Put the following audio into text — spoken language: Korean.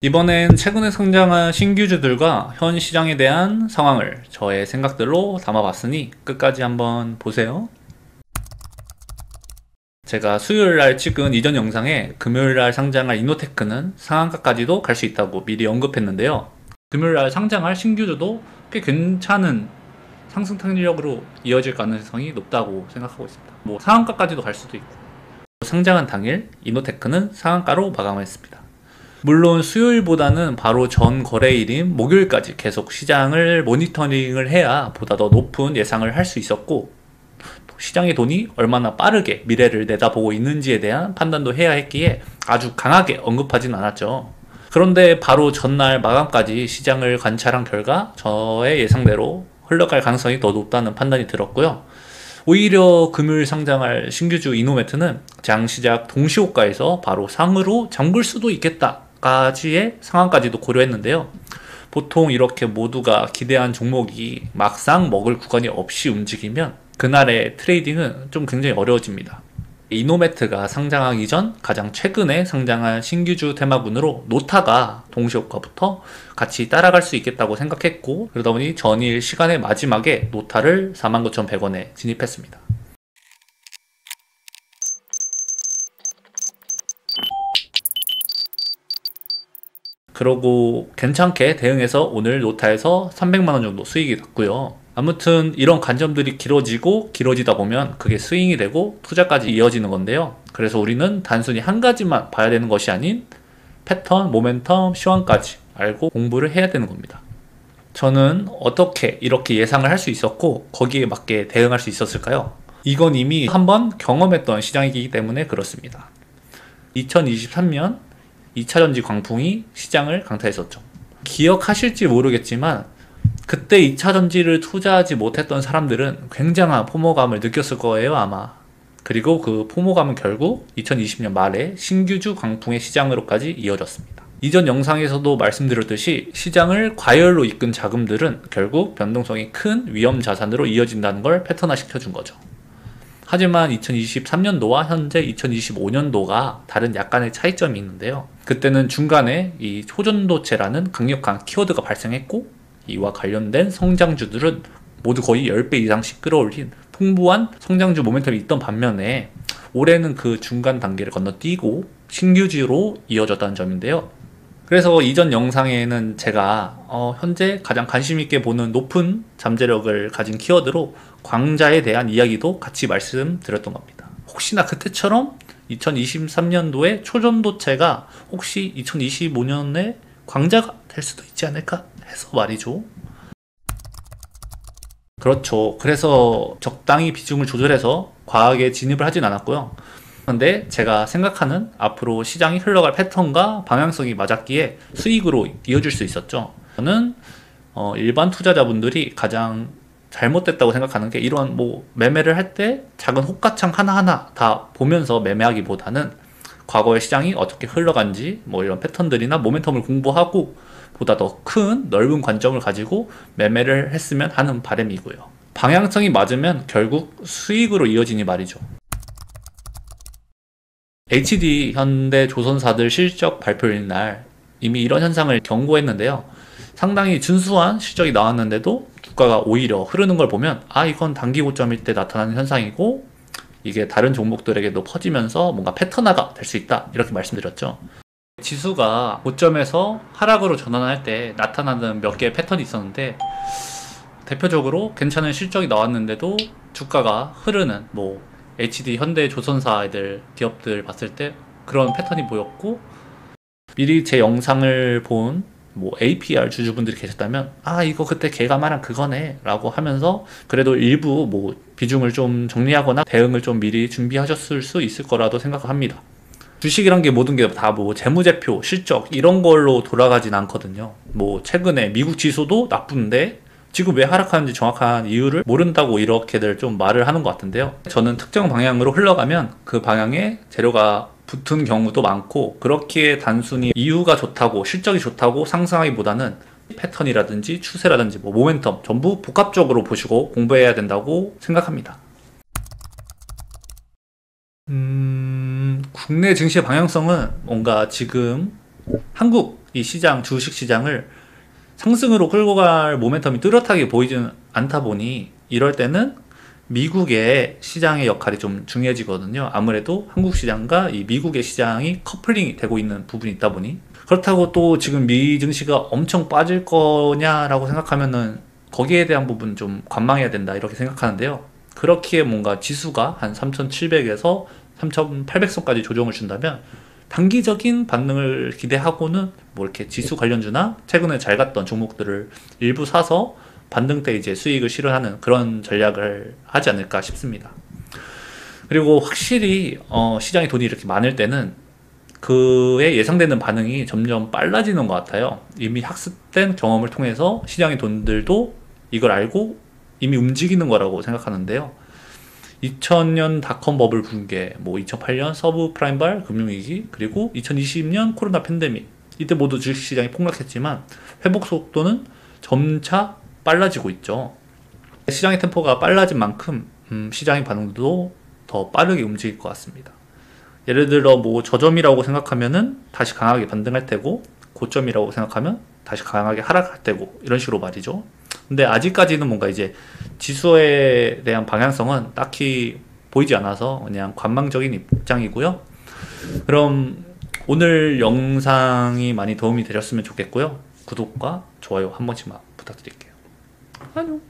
이번엔 최근에 성장한 신규주들과 현 시장에 대한 상황을 저의 생각들로 담아봤으니 끝까지 한번 보세요. 제가 수요일날 찍은 이전 영상에 금요일날 상장할 이노테크는 상한가까지도 갈 수 있다고 미리 언급했는데요. 금요일날 상장할 신규주도 꽤 괜찮은 상승 탄력으로 이어질 가능성이 높다고 생각하고 있습니다. 상한가까지도 갈 수도 있고. 상장한 당일 이노테크는 상한가로 마감했습니다. 물론 수요일보다는 바로 전 거래일인 목요일까지 계속 시장을 모니터링을 해야 보다 더 높은 예상을 할 수 있었고, 시장의 돈이 얼마나 빠르게 미래를 내다보고 있는지에 대한 판단도 해야 했기에 아주 강하게 언급하진 않았죠. 그런데 바로 전날 마감까지 시장을 관찰한 결과 저의 예상대로 흘러갈 가능성이 더 높다는 판단이 들었고요. 오히려 금요일 상장할 신규주 이노매트는 장 시작 동시호가에서 바로 상으로 잠글 수도 있겠다 까지의 상황까지도 고려했는데요. 보통 이렇게 모두가 기대한 종목이 막상 먹을 구간이 없이 움직이면 그날의 트레이딩은 좀 굉장히 어려워집니다. 이노매트가 상장하기 전 가장 최근에 상장한 신규주 테마군으로 노타가 동시효과부터 같이 따라갈 수 있겠다고 생각했고, 그러다 보니 전일 시간의 마지막에 노타를 49,100원에 진입했습니다. 그러고 괜찮게 대응해서 오늘 노타에서 300만원 정도 수익이 났고요. 아무튼 이런 관점들이 길어지다 보면 그게 스윙이 되고 투자까지 이어지는 건데요. 그래서 우리는 단순히 한 가지만 봐야 되는 것이 아닌 패턴, 모멘텀, 시황까지 알고 공부를 해야 되는 겁니다. 저는 어떻게 이렇게 예상을 할 수 있었고 거기에 맞게 대응할 수 있었을까요? 이건 이미 한번 경험했던 시장이기 때문에 그렇습니다. 2023년 2차전지 광풍이 시장을 강타했었죠. 기억하실지 모르겠지만 그때 2차전지를 투자하지 못했던 사람들은 굉장한 포모감을 느꼈을 거예요, 아마. 그리고 그 포모감은 결국 2020년 말에 신규주 광풍의 시장으로까지 이어졌습니다. 이전 영상에서도 말씀드렸듯이 시장을 과열로 이끈 자금들은 결국 변동성이 큰 위험 자산으로 이어진다는 걸 패턴화 시켜준 거죠. 하지만 2023년도와 현재 2025년도가 다른 약간의 차이점이 있는데요. 그때는 중간에 이 초전도체라는 강력한 키워드가 발생했고, 이와 관련된 성장주들은 모두 거의 10배 이상씩 끌어올린 풍부한 성장주 모멘텀이 있던 반면에 올해는 그 중간 단계를 건너뛰고 신규주로 이어졌다는 점인데요. 그래서 이전 영상에는 제가 현재 가장 관심 있게 보는 높은 잠재력을 가진 키워드로 광자에 대한 이야기도 같이 말씀드렸던 겁니다. 혹시나 그때처럼 2023년도에 초전도체가 혹시 2025년에 광자가 될 수도 있지 않을까 해서 말이죠. 그렇죠. 그래서 적당히 비중을 조절해서 과하게 진입을 하진 않았고요. 그런데 제가 생각하는 앞으로 시장이 흘러갈 패턴과 방향성이 맞았기에 수익으로 이어질 수 있었죠. 저는 일반 투자자분들이 가장 잘못됐다고 생각하는 게 이런 매매를 할 때 작은 호가창 하나하나 다 보면서 매매하기보다는 과거의 시장이 어떻게 흘러간지 이런 패턴들이나 모멘텀을 공부하고 보다 더 큰 넓은 관점을 가지고 매매를 했으면 하는 바람이고요. 방향성이 맞으면 결국 수익으로 이어지니 말이죠. HD 현대조선사들 실적 발표일 날 이미 이런 현상을 경고했는데요. 상당히 준수한 실적이 나왔는데도 주가가 오히려 흐르는 걸 보면 이건 단기 고점일 때 나타나는 현상이고 이게 다른 종목들에게도 퍼지면서 뭔가 패턴화가 될 수 있다, 이렇게 말씀드렸죠. 지수가 고점에서 하락으로 전환할 때 나타나는 몇 개의 패턴이 있었는데, 대표적으로 괜찮은 실적이 나왔는데도 주가가 흐르는 HD 현대조선사 애들 기업들 봤을 때 그런 패턴이 보였고, 미리 제 영상을 본 APR 주주분들이 계셨다면 이거 그때 걔가 말한 그거네 라고 하면서 그래도 일부 비중을 좀 정리하거나 대응을 좀 미리 준비하셨을 수 있을 거라도 생각합니다. 주식이란 게 모든 게 다 재무제표, 실적 이런 걸로 돌아가진 않거든요. 최근에 미국 지수도 나쁜데 지금 왜 하락하는지 정확한 이유를 모른다고 이렇게들 좀 말을 하는 것 같은데요. 저는 특정 방향으로 흘러가면 그 방향에 재료가 붙은 경우도 많고, 그렇기에 단순히 이유가 좋다고 실적이 좋다고 상승하기보다는 패턴이라든지 추세라든지 모멘텀 전부 복합적으로 보시고 공부해야 된다고 생각합니다. 국내 증시의 방향성은 뭔가 지금 한국 이 시장, 주식 시장을 상승으로 끌고 갈 모멘텀이 뚜렷하게 보이지는 않다 보니 이럴 때는 미국의 시장의 역할이 좀 중요해지거든요. 아무래도 한국 시장과 이 미국의 시장이 커플링이 되고 있는 부분이 있다 보니. 그렇다고 또 지금 미 증시가 엄청 빠질 거냐라고 생각하면은 거기에 대한 부분 좀 관망해야 된다 이렇게 생각하는데요. 그렇기에 뭔가 지수가 한 3,700에서 3,800선까지 조정을 준다면 단기적인 반등을 기대하고는 뭐 이렇게 지수 관련주나 최근에 잘 갔던 종목들을 일부 사서 반등 때 이제 수익을 실현하는 그런 전략을 하지 않을까 싶습니다. 그리고 확실히 시장에 돈이 이렇게 많을 때는 그의 예상되는 반응이 점점 빨라지는 것 같아요. 이미 학습된 경험을 통해서 시장의 돈들도 이걸 알고 이미 움직이는 거라고 생각하는데요. 2000년 닷컴 버블 붕괴, 뭐 2008년 서브프라임발 금융위기, 그리고 2020년 코로나 팬데믹, 이때 모두 주식시장이 폭락했지만 회복 속도는 점차 빨라지고 있죠. 시장의 템포가 빨라진 만큼 시장의 반응도 더 빠르게 움직일 것 같습니다. 예를 들어 뭐 저점이라고 생각하면은 다시 강하게 반등할 테고, 고점이라고 생각하면 다시 강하게 하락할 테고, 이런 식으로 말이죠. 근데 아직까지는 뭔가 이제 지수에 대한 방향성은 딱히 보이지 않아서 그냥 관망적인 입장이고요. 그럼 오늘 영상이 많이 도움이 되셨으면 좋겠고요. 구독과 좋아요 한 번씩만 부탁드릴게요. 안녕.